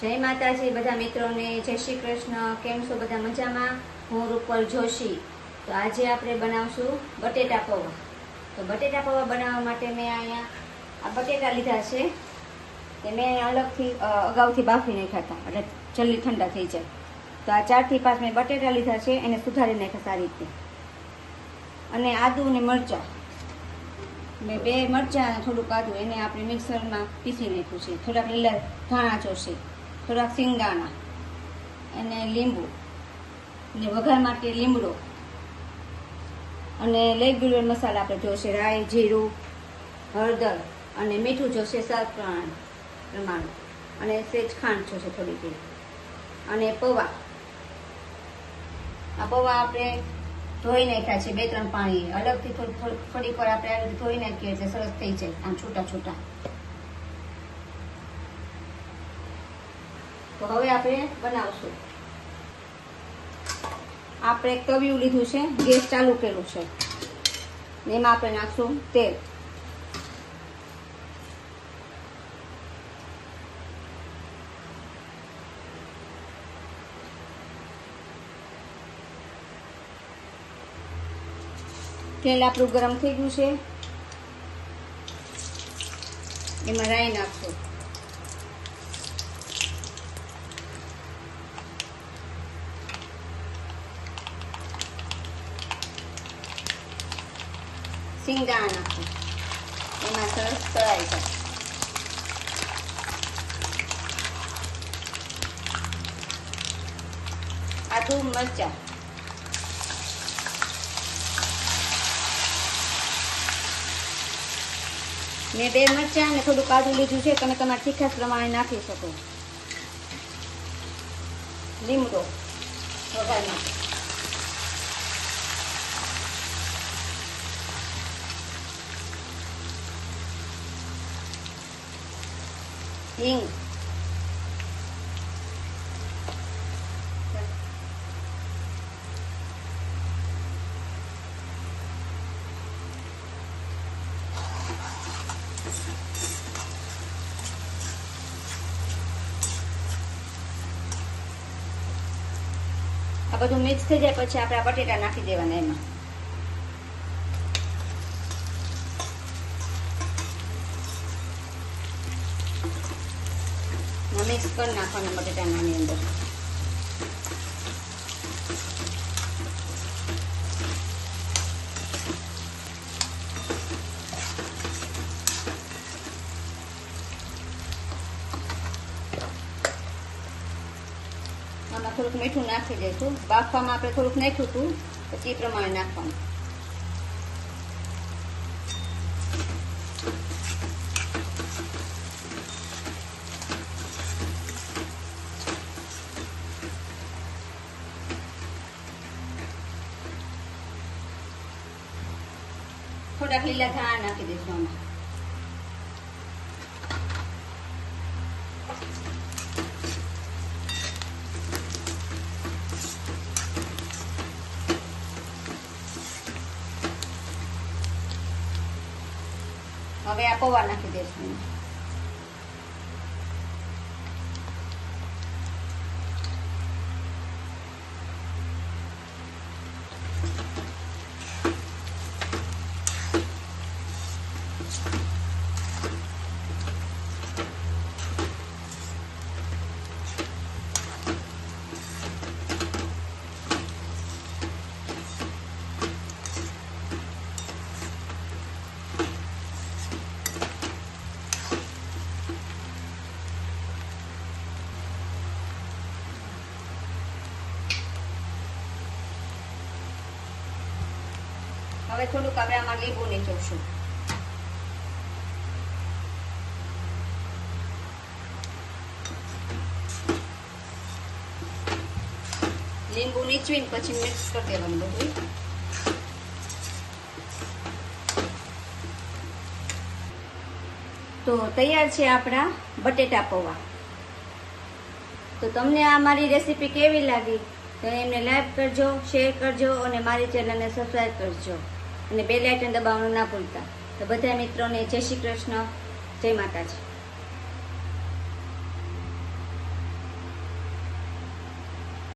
જય માતાજી બધા મિત્રોને, જય શ્રી કૃષ્ણ। કેમ છો બધા? મજામાં? હું રૂપલ જોશી। તો આજે આપણે બનાવશું બટેટા પૌવા। તો બટેટા પૌવા બનાવવા માટે મેં અહીંયા આ બટેટા લીધા છે કે મેં અલગથી અગાઉથી બાફી નાખ્યા હતા એટલે જલ્દી ઠંડા થઈ જાય। તો આ 4 થી 5 મેં બટેટા લીધા છે, એને સુધારી નાખ્યા સારી રીતે। અને આદુ અને મરચાં, મેં 2 મરચાં અને થોડુંક આદુ એને આપણે મિક્સરમાં પીસી નાખ્યું છે। થોડાક લીલા ધાણા જોશે, થોડાક સિંગદાણા અને લીંબુ ને વઘાર માટે લીમડો અને રેગ્યુલર મસાલા આપણે જોશે, રાઈ, જીરું, હળદર અને મીઠું જોશે સ્વાદ પ્રમાણે અને સેજ ખાંડ જોશે થોડીક અને પૌવા। આ પૌવા આપણે ધોઈ નાખ્યા છે 2-3 પાણી અલગથી થોડીક વાર આપણે આ રીતે ધોઈ નાખીએ એટલે સરસ થઈ જાય આમ છૂટા છૂટા। તો હવે આપણે બનાવશું। આપણે એક તવિયું લીધું છે, ગેસ ચાલુ કર્યું છે, એમાં આપણે નાખશું તેલ। તેલ આપણું ગરમ થઈ ગયું છે, એમાં રાઈ નાખશું, સિંગદાણા નાખશું, એમાં સરસ તળાઈ જાય। આદુ મરચાં, મેં 2 મરચાં અને થોડુંક આદુ લીધું છે, તમે તમારા તીખાસ પ્રમાણે નાખી શકો। લીમડો વઘાર માટે, હિંગ, આ બધું મિક્સ થઈ જાય પછી આપણે બટેટા નાખી દેવાના એમાં। મિક્સ કરી નાખવાના બટેટાની અંદર। આમાં થોડુંક મીઠું નાખી દઈશું, બાફવામાં આપણે થોડુંક નાખ્યું હતું પછી એ પ્રમાણે નાખવાનું। થોડાક લીલા ધાણા નાખી દઈશું આમાં। હવે આ પૌવા નાખી દઈશું। હવે થોડુંક આપણે આમાં લીંબુ નીચોવશું। લીંબુ નીચવીને પછી મિક્સ કરી દેવાનું બધું। તો તૈયાર છે આપણા બટેટા પૌવા। તો તમને આ મારી રેસીપી કેવી લાગી તો એમને લાઈક કરજો, શેર કરજો અને મારી ચેનલને સબસ્ક્રાઈબ કરજો અને બેલ આઇકન દબાવવાનું ના ભૂલતા। તો બધા મિત્રોને જય શ્રી કૃષ્ણ, જય માતાજી।